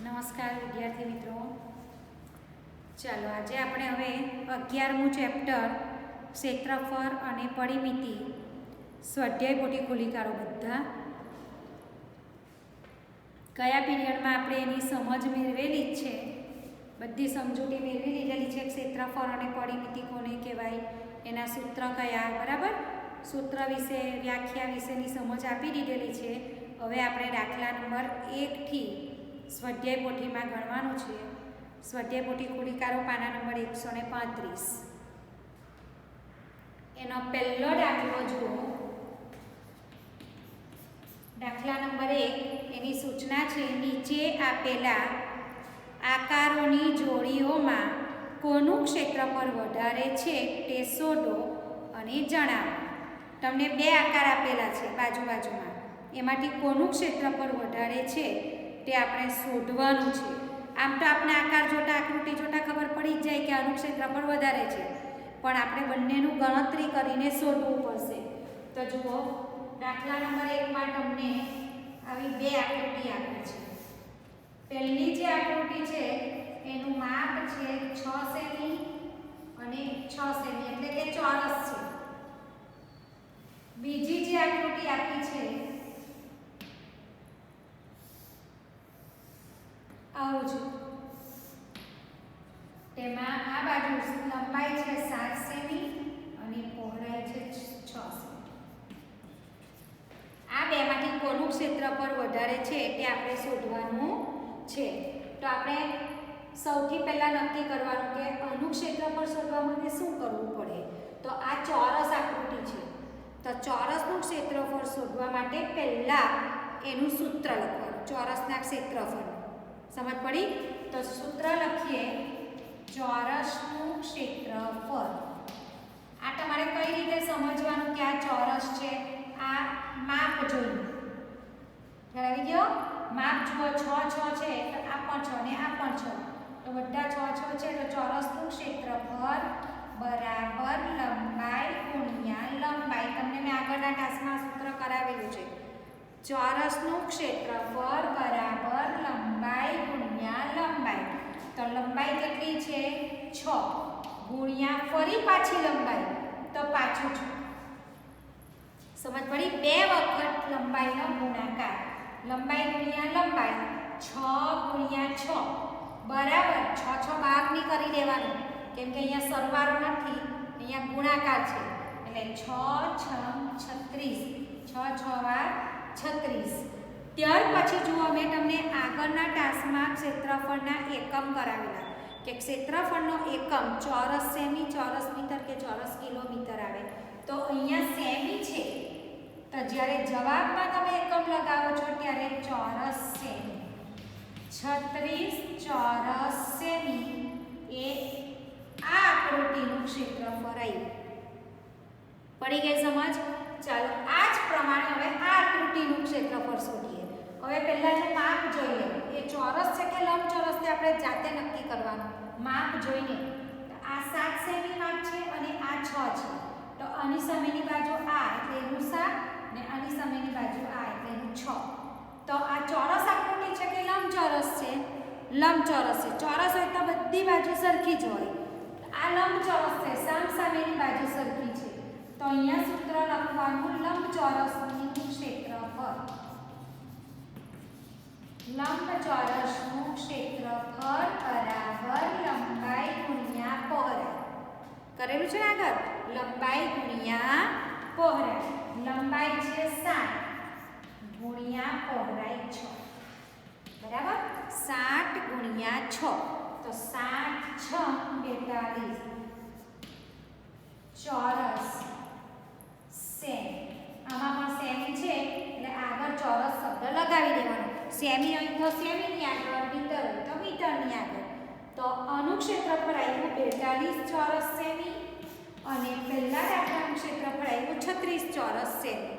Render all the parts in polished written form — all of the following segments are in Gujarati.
નમસ્કાર વિદ્યાર્થી મિત્રો, ચાલો આજે આપણે હવે 11મું ચેપ્ટર ક્ષેત્રફળ અને પરિમિતિ સ્વાધ્યાય પોથી ખોલી કાઢો. બધા કયા પીરિયડમાં આપણે એની સમજ મેળવેલી જ છે, બધી સમજૂતી મેળવી લીધેલી છે. ક્ષેત્રફળ અને પરિમિતિ કોને કહેવાય, એના સૂત્ર કયા, બરાબર, સૂત્ર વિશે વ્યાખ્યા વિશેની સમજ આપી દીધેલી છે. હવે આપણે દાખલા નંબર 1 થી સ્વાધ્યાય પોથીમાં ગણવાનું છે. સ્વાધ્યાય પોથી ખોલી કાઢો, પાના નંબર 135. એનો પહેલો દાખલો જુઓ. દાખલા નંબર 1 એની સૂચના છે, નીચે આપેલા આકારોની જોડીઓમાં કોનું ક્ષેત્રફળ વધારે છે તે શોધો અને જણાવો. તમને બે આકાર આપેલા છે બાજુમાં, એમાંથી કોનું ક્ષેત્રફળ વધારે છે તે આપણે શોધવાનું છે. આમ તો આપણે આકાર જોતા, આકૃતિ જોતા ખબર પડી જ જાય કે આનું ક્ષેત્રફળ વધારે છે, પણ આપણે બંનેનું ગણતરી કરીને શોધવું પડશે. તો જુઓ, દાખલા નંબર 1માં તમને આવી બે આકૃતિ આપી છે. પહેલી જે આકૃતિ છે એનું માપ છે 6 સેમી અને 6 સેમી, એટલે કે ચોરસ છે. બીજી જે આકૃતિ આપી છે આવું છે, તેમાં આ બાજુ લંબાઈ છે 7 સેમી અને પહોળાઈ છે 6 સેમી. આ બેમાંથી કોનું ક્ષેત્રફળ વધારે છે તે આપણે શોધવાનું છે. તો આપણે સૌથી પહેલા નક્કી કરવાનું કે આનું ક્ષેત્રફળ શોધવા માટે શું કરવું પડે. તો આ ચોરસ આકૃતિ છે, તો ચોરસનું ક્ષેત્રફળ શોધવા માટે પહેલા એનું સૂત્ર લખવાનું, ચોરસના ક્ષેત્રફળ. સમજ પડી? તો સૂત્ર લખીએ, ચોરસનું ક્ષેત્રફળ. આ તમારે કઈ રીતે સમજવાનું કે આ ચોરસ છે, આ માપ જોઈને. ખ્યાલ આવી ગયો? માપ જુઓ, 6 છે તો આ પણ 6 ને આ પણ 6, તો બધા 6 છે. તો ચોરસનું ક્ષેત્રફળ બરાબર લંબાઈ ગુણ્યા લંબાઈ. તમને મેં આગળના ટાસ્કમાં સૂત્ર કરાવેલું છે. ચોરસનું ક્ષેત્રફળ બરાબર લંબાઈ ગુણ્યા લંબાઈ. તો લંબાઈ કેટલી છે? 6 ગુણ્યા ફરી પાછી લંબાઈ, તો પાછું 6. સમજ પડી? બે વખત લંબાઈનો ગુણાકાર, લંબાઈ ગુણ્યા લંબાઈ, 6 ગુણ્યા 6 બરાબર 6 12 કરી દેવાનું, કેમ કે અહીંયા સરવાળો નથી, અહીંયા ગુણાકાર છે. એટલે 6 6 36, 6 6 વાર 36. ત્યાર પછી જુઓ, મેં તમને આગળના ટાસ્કમાં ક્ષેત્રફળના એકમ કરાવેલા કે ક્ષેત્રફળનો એકમ ચોરસ સેમી, ચોરસ મીટર કે ચોરસ કિલોમીટર આવે. તો અહીંયા સેમી છે, તો જ્યારે જવાબમાં તમે એકમ લગાવો છો ત્યારે ચોરસ સેમી, 36 ચોરસ સેમી એ આ આકૃતિનું ક્ષેત્રફળ આવ્યું. પડી ગઈ સમજ? ચાલો, આ જ પ્રમાણે હવે આ આકૃતિનું ક્ષેત્રફળ શોધીએ. હવે પહેલા જે માપ જોઈ લે, એ ચોરસ છે કે લંબચોરસ તે આપણે જાતે નક્કી કરવાનું. માપ જોઈને, આ 7 સેમી માપ છે અને આ 6 છે, તો આની સામેની બાજુ આ એટલે એનું 7 ને આની સામેની બાજુ આ એટલે એનું 6. તો આ ચોરસ આકૃતિ છે કે લંબચોરસ છે? લંબચોરસ છે. ચોરસ હોય તો બધી બાજુ સરખી જ હોય. આ લંબચોરસ છે, સામેની બાજુ સરખી છે, તો અહીંયા સૂત્ર લખવાનું, લંબચોરસનું ક્ષેત્રફળ. લંબચોરસનું ક્ષેત્રફળ બરાબર લંબાઈ ગુણ્યા પહોળાઈ. કરેલું છે ને આગળ? લંબાઈ ગુણ્યા પહોળાઈ. લંબાઈ છે 7 ગુણ્યા પહોળાઈ 6, બરાબર 7 ગુણ્યા 6, તો 7 6 42 ચોરસ સેમી. આમાં સેમી છે એટલે આગળ ચોરસ શબ્દ લગાવી દેવાનો. સેમી હોય તો સેમીની આગળ, મીટર હોય તો મીટરની આગળ. તો આનું ક્ષેત્રફળ આવ્યું 42 ચોરસ સેમી અને પહેલા દાખલાનું ક્ષેત્રફળ આવ્યું 36 ચોરસ સેમી.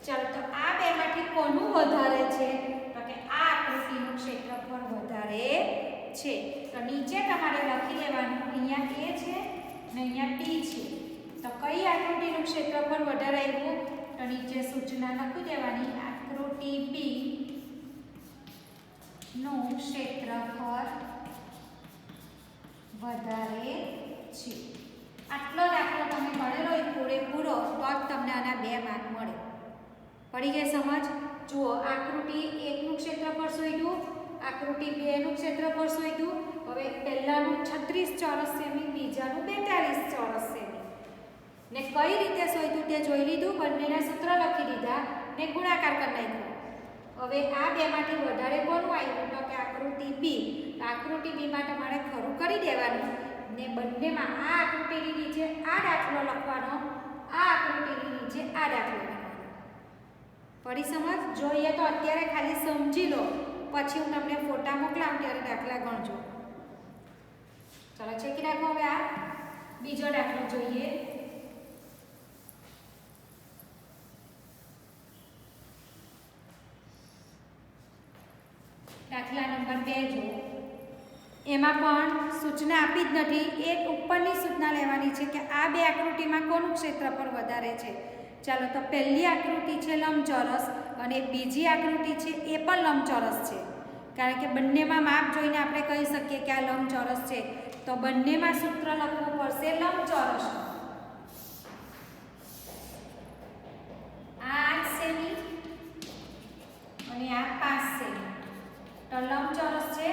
ચાલો, તો આ બેમાંથી કોનું વધારે છે? તો કે આ આકૃતિનું ક્ષેત્રફળ વધારે છે. તો નીચે તમારે લખી દેવાનું, અહીંયા A છે ને અહીંયા T છે. તો કઈ આકૃતિનું ક્ષેત્રફળ વધારે આવ્યું? તો નીચે સૂચના લખી દેવાની, આકૃતિ B નું ક્ષેત્રફળ વધારે છે. આટલો દાખલો તમે ગણેલો હોય પૂરેપૂરો તો જ તમને આના 2 માર્ક મળે. પડી ગઈ સમજ? જુઓ, આકૃતિ 1 નું ક્ષેત્રફળ શોધ્યું, આકૃતિ 2 નું ક્ષેત્રફળ શોધ્યું. હવે પહેલાનું 36 ચોરસ સેમી, બીજાનું 42 ચોરસ સેમી. ને કઈ રીતે શોધ્યું તે જોઈ લીધું, બંનેના સૂત્ર લખી દીધા ને ગુણાકાર કરી નાખ્યો. હવે આ બેમાંથી વધારે કોનું આવ્યું તો કે આકૃતિ બી. આકૃતિ બીમાં તમારે ખરું કરી દેવાનું ને બંનેમાં આ આકૃતિની નીચે આ દાખલો લખવાનો, આ આકૃતિની નીચે આ દાખલો લખવાનો. પડી સમજ? જોઈએ તો અત્યારે ખાલી સમજી લો, પછી હું તમને ફોટા મોકલાવું ત્યારે દાખલા ગણજો. ચાલો ચેકી રાખો. હવે આ બીજો દાખલો જોઈએ. દાખલા નંબર 2 જો. એમાં પણ સૂચના આપી જ નથી. એક ઉપરની સૂચના લેવાની છે કે આ 2 આકૃતિમાં કોનું ક્ષેત્રફળ વધારે છે. ચાલો, તો પહેલી આકૃતિ છે લંબચોરસ અને બીજી આકૃતિ છે એ પણ લંબચોરસ છે. કારણ કે બંનેમાં માપ જોઈને આપણે કહી શકીએ કે આ લંબચોરસ છે. તો બંનેમાં સૂત્ર લખવું પડશે લંબચોરસનું. આ 8 સેમી અને આ 5 સેમી. તો લંબચોરસ છે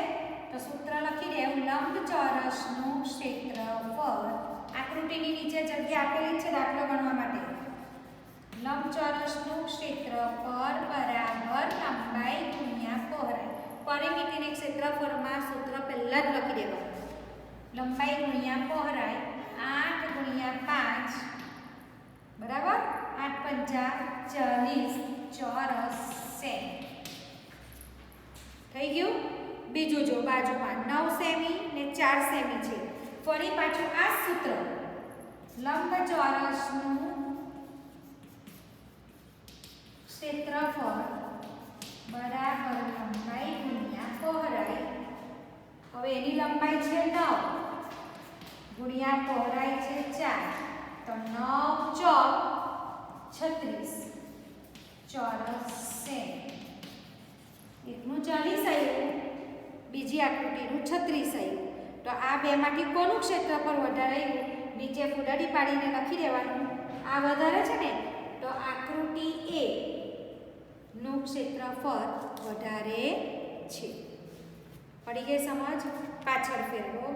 તો સૂત્ર લખી દેવું, લંબચોરસનું ક્ષેત્રફળ. આકૃતિની નીચે જગ્યા આપેલી છે દાખલો ગણવા માટે. લંબચોરસનું ક્ષેત્રફળ બરાબર લંબાઈ ગુણ્યા પહોળાઈ. પરિમિતિને ક્ષેત્રફળમાં સૂત્ર પહેલા જ લખી દેવાનું. લંબાઈ ગુણ્યા પહોળાઈ 8 ગુણ્યા 5 બરાબર 8 પંચા 40 ચોરસ સેમી. થઈ ગયું? બીજું જો, બાજુમાં 9 સેમી ને 4 સેમી છે. ફરી પાછું આ સૂત્ર, લંબચોરસનું ક્ષેત્રફળ બરાબર લંબાઈ ગુણ્યા પહોળાઈ. હવે એની લંબાઈ છે 9 ગુણ્યા પહોળાઈ છે 4, તો 9 ચોક 36 ચોરસ સેમી. એકનું 40 આવ્યું, બીજી આકૃતિનું 36 આવ્યું. તો આ બેમાંથી કોનું ક્ષેત્રફળ વધારે આવ્યું? નીચે ફૂદડી પાડીને લખી દેવાનું. આ વધારે છે ને, તો આકૃતિ એ નું ક્ષેત્રફળ વધારે છે. પડી ગઈ સમજ? પાછળ ફેરવો.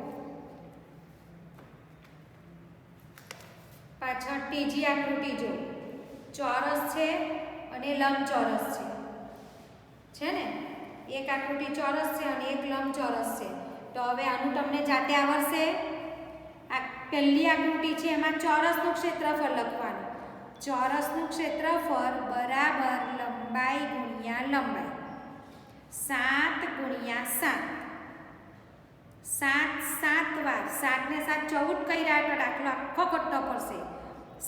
પાછળ ત્રીજી આકૃતિ જો, ચોરસ છે અને લંબચોરસ છે ને? એક આકૃતિ ચોરસ છે અને એક લંબચોરસ છે. તો હવે આનું તમને જાતે આવડશે. આ પહેલી આકૃતિ છે એમાં ચોરસનું ક્ષેત્રફળ લખવાનું. ચોરસનું ક્ષેત્રફળ બરાબર લંબાઈ ગુણ્યા લંબાઈ. 7 ગુણ્યા 7. 7 7 વાર 7 ને 7 14 કર્યા તો દાખલો આખો કટતો પડશે.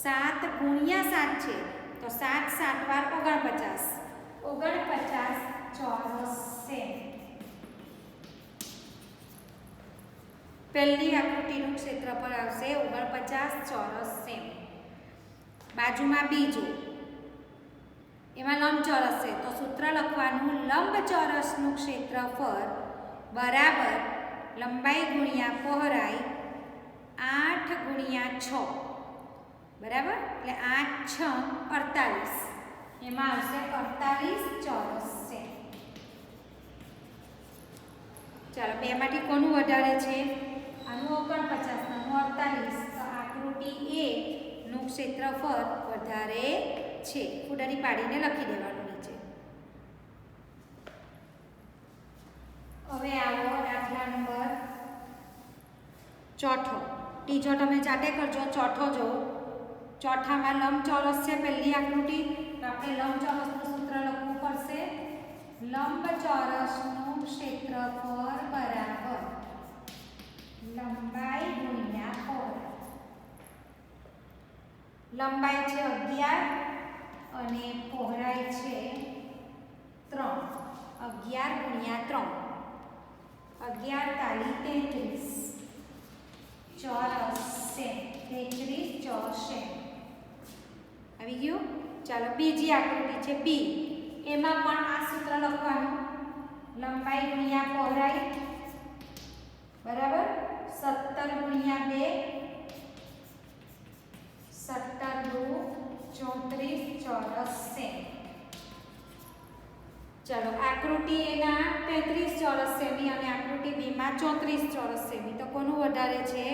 7 ગુણ્યા 7 છે તો 7 7 વાર 49. 49 ચોરસ સેમી. પહેલી આકૃતિનું ક્ષેત્રફળ આવશે 49 ચોરસ સેમી. બાજુમાં બીજું, એમાં લંબચોરસ છે તો સૂત્ર લખવાનું, લંબચોરસનું ક્ષેત્રફળ બરાબર લંબાઈ ગુણ્યા પહોળાઈ 8 ગુણ્યા 6 બરાબર, એટલે 8 6 48. એમાં આવશે 48 ચોરસ સેમી. ચાલો, બેમાંથી કોનું વધારે છે? આનું 49, આનું 48. તો આકૃતિ એ નું ક્ષેત્રફળ વધારે છે. ફૂદડી પાડીને લખી દેવાનું નીચે. હવે આવો દાખલા નંબર 4. ત્રીજો તમે જાતે કરજો. ચોથો જો, ચોથામાં લંબચોરસ છે પહેલી આકૃતિ, તો આપણે લંબચોરસનું સૂત્ર લખવું પડશે. લંબચોરસનું ક્ષેત્રફળ બરાબર લંબાઈ ગુણ્યા પહોળાઈ. લંબાઈ છે 11 અને પહોળાઈ છે 3. 11 ગુણ્યા 3 11 તાલી 33 ચોરસ સેમી. 33 ચોરસ સેમી. આવી ગયું? ચાલો, બીજી આકૃતિ છે બી. એમાં પણ આ સૂત્ર લખવાનું. લંબાઈ ગુણ્યા પહોળાઈ બરાબર 17 ગુણ્યા 2 17 દુ 34 ચોરસ સેમી. ચલો આકૃતિ એના 33 ચોરસ સેમી અને આકૃતિ બી માં 34 ચોરસ સેમી. તો કોનું વધારે છે?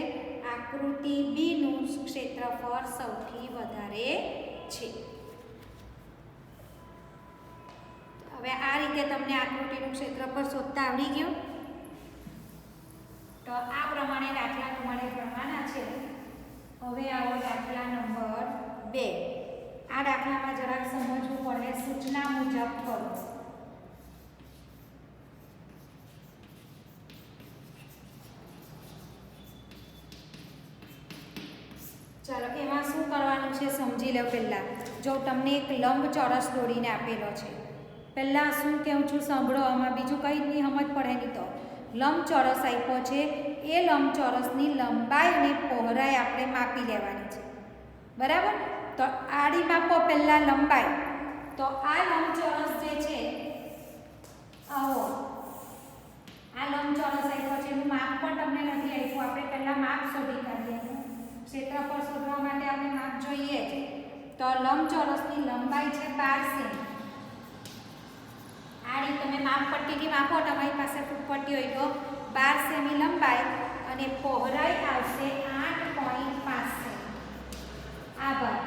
આકૃતિ બી નું ક્ષેત્રફળ સૌથી વધારે છે. હવે આ રીતે તમને આકૃતિનું ક્ષેત્રફળ શોધતા આવડી ગયું. તો આ પ્રમાણે દાખલા તમારે ગણવાના છે. હવે આવો દાખલા નંબર 2. આ દાખલામાં જરાક સમજવું પડે. સૂચના મુજબ કરો. ચાલો એમાં શું કરવાનું છે સમજી લો. પહેલા જો તમને એક લંબચોરસ દોરીને આપેલો છે, પહેલા શું કહું છું સાંભળો. આમાં બીજું કંઈ જ નહીં સમજ પડે નહીં. તો લંબચોરસ આપ્યો છે, એ લંબચોરસની લંબાઈ અને પહોળાઈ આપણે માપી લેવાની છે. બરાબર? તો આડી માપો પહેલા લંબાઈ. તો આ લંબચોરસ જે છે આવો આ લંબચોરસ આપ્યો છે, એનું માપ પણ તમને નથી આપ્યું. આપણે પહેલા માપ શોધી કાઢીએ. ક્ષેત્રફળ શોધવા માટે આપણે માપ જોઈએ છે. તો લંબચોરસની લંબાઈ છે 12 સેમી. આડી તમે માપ પટ્ટીથી માપો. તમારી પાસે ફૂટપટ્ટી હોય તો 12 સેમી લંબાઈ અને પહોળાઈ આવશે 8.5 સેમી. આભાર.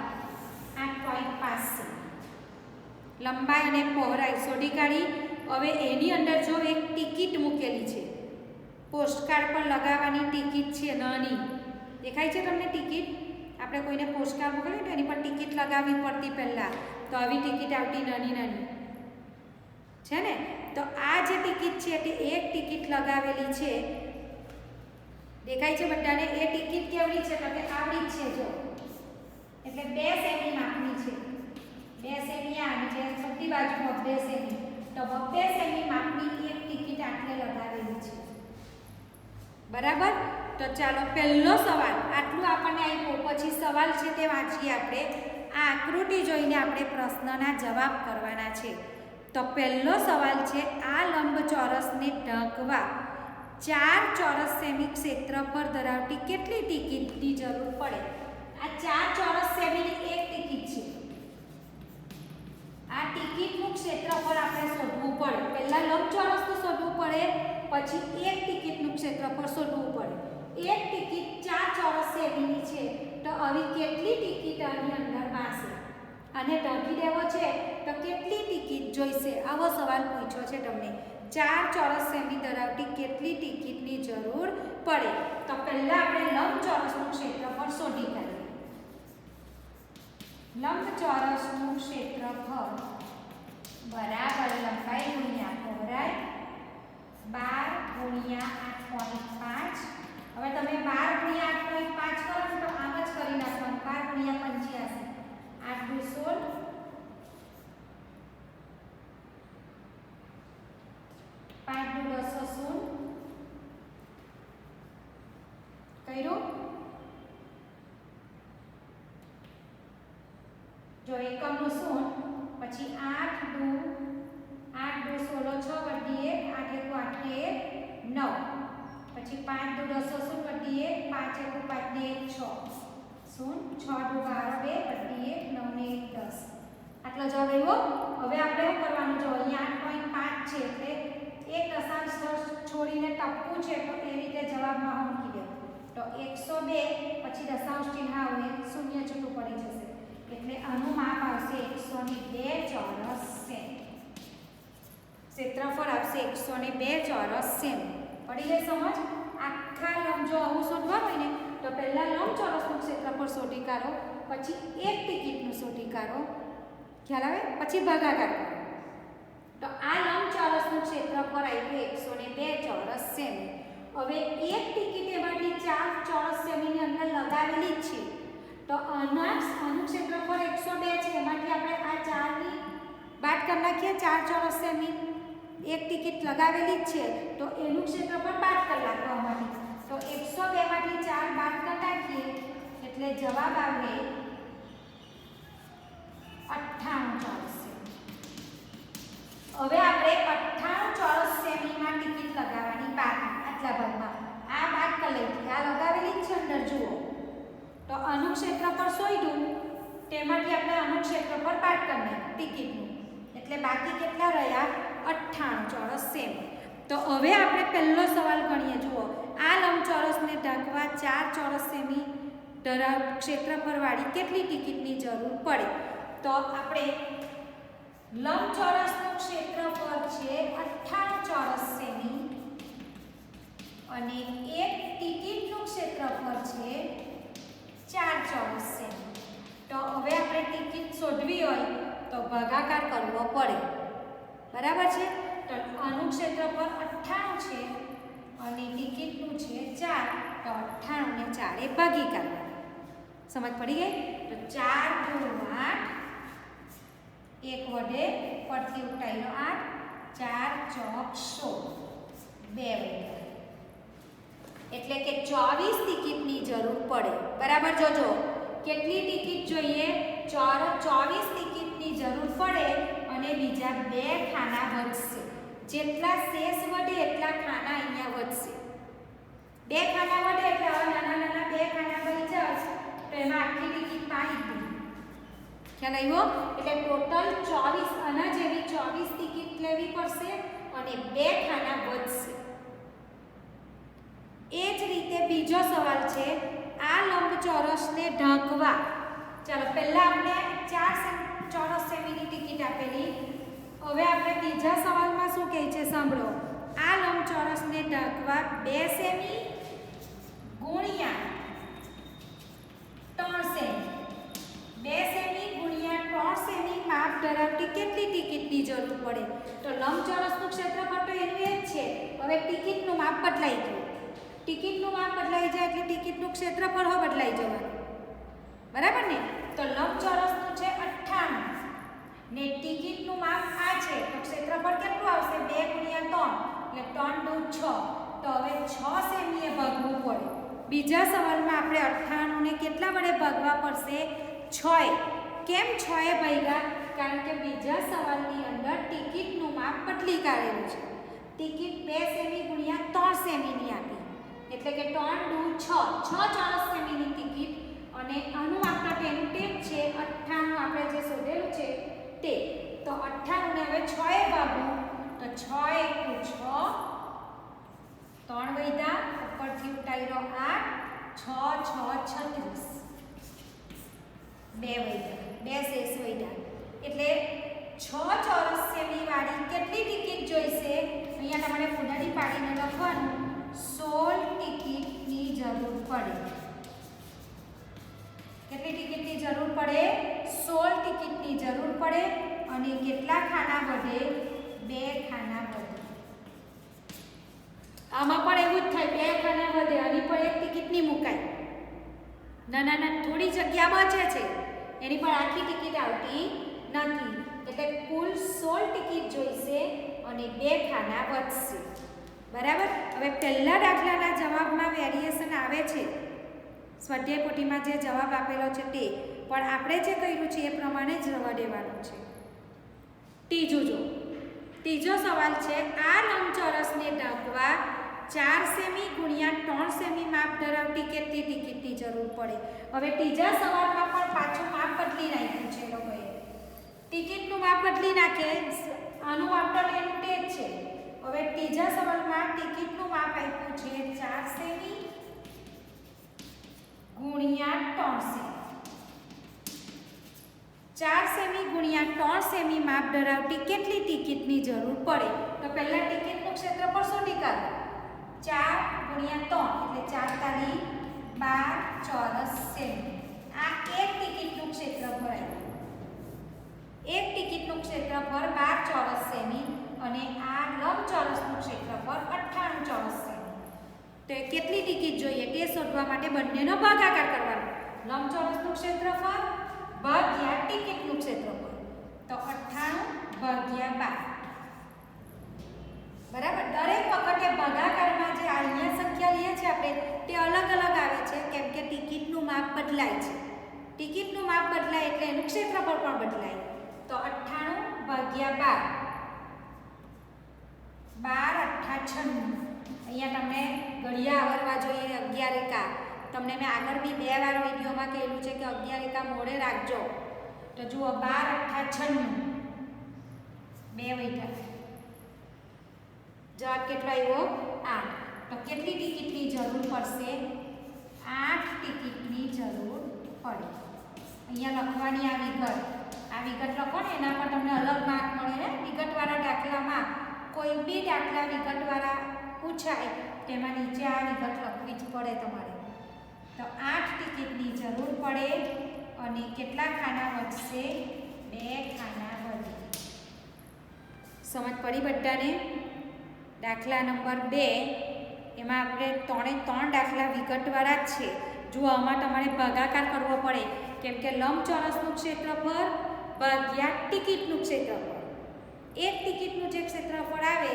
8.5 સેમી લંબાઈ અને પહોળાઈ શોધી કાઢી. હવે એની અંદર જો એક ટિકિટ મૂકેલી છે, પોસ્ટકાર્ડ પર લગાવવાની ટિકિટ છે નાની. દેખાય છે તમને ટિકિટ? આપણે કોઈને પોસ્ટકાર્ડ મોકલીએ તો એની પર ટિકિટ લગાવવી પડતી પહેલાં. તો આવી ટિકિટ આવતી નાની નાની છે ને. તો આ જે ટિકિટ છે તે એક ટિકિટ લગાવેલી છે. દેખાય છે બધાને? એ ટિકિટ કેવડી છે તો કે આવડી જ છે. જો એટલે 2 સેમી માપની છે. 2 સેમી આવી છે બધી બાજુમાં 2 સેમી. તો 2 સેમી માપની એક ટિકિટ આટલે લગાવેલી છે. બરાબર? તો ચાલો પહેલો સવાલ આટલું આપણને આપ્યું. પછી સવાલ છે તે વાંચીએ આપણે. આ આકૃતિ જોઈને આપણે પ્રશ્નના જવાબ કરવાના છે. તો પહેલો સવાલ છે, આ લંબચોરસને ઢાંકવા 4 ચોરસ સેમી ક્ષેત્રફળ ધરાવતી કેટલી ટિકિટની જરૂર પડે? આ 4 ચોરસ સેમીની એક ટિકિટ છે. આ ટિકિટનું ક્ષેત્રફળ આપણે શોધવું પડે. પહેલા લંબચોરસનું શોધવું પડે, પછી એક ટિકિટનું ક્ષેત્રફળ શોધવું પડે. એક ટિકિટ 4 ચોરસ સેમીની છે. તો આવી કેટલી ટિકિટ આની અંદર માસે? અને ઢાંકી દેવો છે તો કેટલી ટિકિટ જોઈશે? આવો સવાલ પૂછ્યો છે તમને. 4 ચોરસ સેમી ધરાવતી કેટલી ટિકિટની જરૂર પડે? તો પહેલા આપણે લંબચોરસનું ક્ષેત્રફળ શોધી કાઢીએ. લંબચોરસનું ક્ષેત્રફળ બરાબર લંબાઈ ગુણ્યા પહોળાઈ 12 ગુણ્યા 8.5. હવે તમે 12 ગુણ્યા 8.5 કરો ને તો આમ જ કરી નાખવાનું. 12 ગુણ્યા 85 8 દુ 16 5 દુ 10 કર્યું. જો એકમનું 0 પછી 8 દુ 16 6 વધી 1 8 1 9 પછી 5 દુ 10 0 વધી 1 5 1 5 6 0 6 દુ 12 2 વધી 1 9 ને 1 10. આટલો જવાબ આવ્યો. હવે આપણે શું કરવાનું? જો અહીંયા 8.5 છે એટલે એક દશાંશ છોડીને ટપકું છે તો એ રીતે જવાબમાં મૂકી દો. તો 102 પછી દશાંશ ચિહ્ન આવે 0 છૂટું પડી જશે. એટલે આનું માપ આવશે 102 ચોરસ સેમી. ક્ષેત્રફળ આવશે 102 ચોરસ સેમી. પડી ગઈ સમજ? આખા લંબ જો આવું શોધવાનું હોય ને તો પહેલા લંબચોરસનું ક્ષેત્રફળ શોધી કાઢો, પછી એક ટિકિટનું શોધી કાઢો. ખ્યાલ આવે? પછી ભાગાકાર કરો. તો આ લંબચોરસનું ક્ષેત્રફળ આવ્યું 102 ચોરસ સેમી. હવે એક ટિકિટ એમાંથી 4 ચોરસ સેમીની અંદર લગાવેલી જ છે. તો આનું ક્ષેત્રફળ 102 છે. એમાંથી આપણે આ 4ની બાદ કરી નાખીએ. 4 ચોરસ સેમી એક ટિકિટ લગાવેલી જ છે તો એનું ક્ષેત્રફળ બાદ કરી નાખવા માટે. તો 102 માંથી 4 બાદ કરી નાખીએ એટલે જવાબ આવે 98 ચોરસ સેમી. હવે આપણે 98 ચોરસ સેમી તો અનુક્ષેત્રફળ શોધ્યું, તેમાંથી આપણે અનુક્ષેત્રફળ બાદ કરી નાખ્યું ટિકિટનું, એટલે બાકી કેટલા રહ્યા 98 ચોરસ સેમી. તો હવે આપણે પહેલો સવાલ ગણીએ. જુઓ, આ લંબચોરસને ઢાંકવા 4 ચોરસ સેમી ક્ષેત્રફળવાળી કેટલી ટિકિટની જરૂર પડે? તો આપણે લંબચોરસનું ક્ષેત્રફળ છે 98 ચોરસ સેમી અને એક ટિકિટનું ક્ષેત્રફળ છે 4 ચોરસ સેમી. તો હવે આપણે ટિકિટ શોધવી હોય તો ભાગાકાર કરવો પડે, બરાબર છે. તો આનું ક્ષેત્રફળ 98 છે અને ટિકિટનું છે 4, તો 98 ને 4 એ ભાગી કાઢવાના. સમજ પડી ગઈ? તો 4 × 8, 1 વડે પડતી ઉટાઈનો 8, 4 ચોક 16, 2 વડે, એટલે કે 24 ટિકિટની જરૂર પડે. બરાબર જોજો, કેટલી ટિકિટ જોઈએ? 24 ટિકિટની જરૂર પડે અને બીજા 2 ખાના વધશે. જેટલા શેષ વધે એટલા ખાના અહીંયા વધશે. 2 ખાના વધે એટલે હવે નાના નાના 2 ખાના બની જાય તો એમાં આખી ટિકિટ પાડી દીધી. ખ્યાલ આવ્યો? એટલે ટોટલ 24 આના જેવી 24 ટિકિટ લેવી પડશે અને 2 ખાના વધશે. એ જ રીતે બીજો સવાલ છે, આ લંબચોરસને ઢાંકવા, ચાલો પહેલા આપણે 4 ચોરસ સેમીની ટિકિટ આપેલી, હવે આપણે બીજા સવાલમાં શું કહે છે સાંભળો. આ લંબચોરસને ઢાંકવા 2 સેમી ગુણ્યા 3 સેમી, 2 સેમી ગુણ્યા 3 સેમી માપ ધરાવતી કેટલી ટિકિટની જરૂર પડે? તો લંબચોરસનું ક્ષેત્રફળ તો એનું એ જ છે. હવે ટિકિટનું માપ બદલાઈ ગયું. ટિકિટનું માપ બદલાઈ જાય એટલે ટિકિટનું ક્ષેત્રફળ હો બદલાઈ જવાનું, બરાબર ને? તો લંબચોરસનું છે 98 ને ટિકિટનું માપ આ છે, તો ક્ષેત્રફળ કેટલું આવશે? 2 × 3 એટલે 3 × 6, તો હવે 6 સેમીએ ભાગવું પડે. બીજા સવાલમાં આપણે 98 ને કેટલા વડે ભાગવા પડશે? 6 એ. કેમ 6 એ ભાગ્યા? કારણ કે બીજા સવાલની અંદર ટિકિટનું માપ બદલી કાઢેલું છે. ટિકિટ 2 સેમી ગુણ્યા 3 સેમીની આપી, એટલે કે 3 × 6 ચોરસ સેમીની ટિકિટ અને આનું માપ તો તેનું તે જ છે 98 આપણે જે શોધેલું છે તે. તો 98 ને હવે 6 એ ભાગવું, તો 6 × 6, 3 વધ્યા, ઉપરથી ઉતાર્યો 8, 6 × 6 = 36, 2 વધ્યા, 2 શેષ વધ્યા, એટલે 6 ચોરસ સેમી વાળી કેટલી ટિકિટ જોઈશે? અહીંયા તમારે ફૂદાડી પાડીને લખવાનું, 16 ટિકિટની જરૂર પડે. કેટલી ટિકિટની જરૂર પડે? 16 ટિકિટની જરૂર પડે અને કેટલા ખાના વધે? 2 ખાના વધે. આમાં પણ એવું જ થાય, 2 ખાના વધે, આની પર 1 ટિકિટ નહીં મુકાય. ના થોડી જગ્યા બચે છે, એની પર આખી ટિકિટ આવતી નથી, એટલે કુલ 16 ટિકિટ જોઈશે અને 2 ખાના વધશે. બરાબર? હવે પહેલા દાખલાના જવાબમાં વેરિએશન આવે છે, સ્વાધ્યાય પોથીમાં જે જવાબ આપેલો છે તે, પણ આપણે જે કર્યું છે એ પ્રમાણે જ રવા દેવાનું છે. ત્રીજો સવાલ છે, આ લંબચોરસને ઢાંકવા 4 સેમી ગુણ્યા 3 સેમી માપ ધરાવતી કેટલી ટિકિટની જરૂર પડે? હવે ત્રીજા સવાલમાં પણ પાછું માપ બદલી નાખ્યું છે લોકોએ. ટિકિટનું માપ બદલી નાખે, આનું માપ તો એનું તે જ છે. હવે ત્રીજા સવાલમાં ટિકિટનું માપ આપ્યું છે 4 સેમી ગુણ્યા 3 સેમી. 4 સેમી ગુણ્યા 3 સેમી માપ ધરાવતી કેટલી ટિકિટની જરૂર પડે? તો પહેલા ટિકિટનું ક્ષેત્રફળ શોધી કાઢો. 4 × 3 એટલે 4 × 12 ચોરસ સેમી. આ એક ટિકિટનું ક્ષેત્રફળ આવ્યું. એક ટિકિટનું ક્ષેત્રફળ 12 ચોરસ સેમી અને આ લંબચોરસનું ક્ષેત્રફળ 98 ચોરસ સેમી. તો કેટલી ટિકિટ જોઈએ તે શોધવા માટે બંનેનો ભાગાકાર કરવાનો. લંબચોરસનું ક્ષેત્રફળ ભાગ્યા ટિકિટનું ક્ષેત્રફળ, તો 98 ભાગ્યા 12. બરાબર? દરેક વખતે ભાગાકારમાં જે અહીંયા સંખ્યા લઈએ છીએ આપણે તે અલગ અલગ આવે છે, કેમ કે ટિકિટનું માપ બદલાય છે. ટિકિટનું માપ બદલાય એટલે એનું ક્ષેત્રફળ પણ બદલાય. તો 98 ભાગ્યા 12, 12 × 8 = 96. અહીંયા તમને ઘડિયા આવરવા જોઈએ 11 એકા, તમને મેં આગળ બી 2 વાર વિડીયોમાં કહેલું છે કે 11 એકા મોડે રાખજો. તો જુઓ 12 × 8 = 96. 2 વૈધા જવાબ કેટલો આવ્યો? 8. તો કેટલી ટિકિટની જરૂર પડશે? 8 ટિકિટની જરૂર પડે. અહીંયા લખવાની આ વિગત લખો ને એના પર તમને અલગ માર્ક મળે ને. વિગતવાળા દાખલામાં કોઈ બી દાખલા વિગતવાળા પૂછાય તેમાં નીચે આ વિગત લખવી જ પડે તમારે. તો 8 ટિકિટની જરૂર પડે અને કેટલા ખાના વધશે? 2 ખાના વધે. સમજ પડી બધાને? દાખલા નંબર 2 એમાં આપણે 3 દાખલા વિગતવાળા જ છે. જો આમાં તમારે ભાગાકાર કરવો પડે કેમ કે લંબચોરસનું ક્ષેત્રફળ ભાગ્યા ટિકિટનું ક્ષેત્રફળ. એક ટિકિટનું જે ક્ષેત્રફળ આવે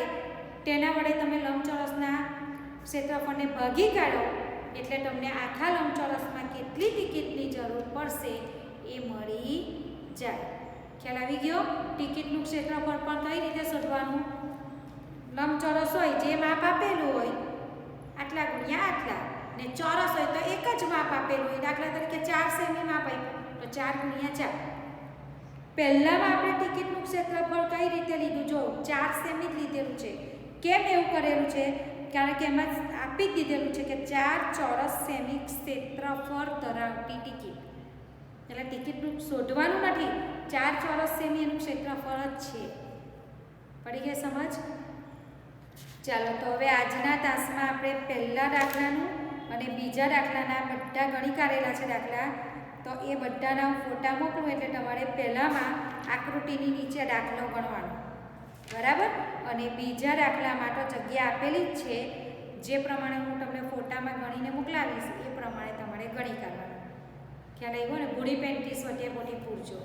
તેના વડે તમે લંબચોરસના ક્ષેત્રફળને ભાગી કાઢો એટલે તમને આખા લંબચોરસમાં કેટલી ટિકિટની જરૂર પડશે એ મળી જાય. ખ્યાલ આવી ગયો? ટિકિટનું ક્ષેત્રફળ પણ કઈ રીતે શોધવાનું? લંબચોરસ હોય જે માપ આપેલું હોય આટલા ગુણ્યા આટલા, ને ચોરસ હોય તો એક જ માપ આપેલું હોય. દાખલા તરીકે 4 સેમી માપ આપ્યું તો 4 × 4. પહેલામાં આપણે ટિકિટનું ક્ષેત્રફળ કઈ રીતે લીધું? જો 4 સેમી જ લીધેલું છે. કેમ એવું કરેલું છે? કારણ કે એમાં આપી જ દીધેલું છે કે 4 ચોરસ સેમી ક્ષેત્રફળ ધરાવતી ટિકિટ. એટલે ટિકિટનું શોધવાનું નથી, 4 ચોરસ સેમી એનું ક્ષેત્રફળ જ છે. પડી ગઈ સમજ? ચાલો તો હવે આજના તાસમાં આપણે પહેલા દાખલાનું અને બીજા દાખલાના બધા ગણી કાઢેલા છે દાખલા. તો એ બધાના હું ફોટા મોકલું એટલે તમારે પહેલામાં આકૃતિની નીચે દાખલો ગણવાનો, બરાબર? અને બીજા દાખલામાં તો જગ્યા આપેલી જ છે. જે પ્રમાણે હું તમને ફોટામાં ગણીને મોકલાવીશ એ પ્રમાણે તમારે ગણી કાઢવાનું. ખ્યાલ આવ્યો ને? ભૂરી પેન્ટિસ વટે મોટી પૂરજો.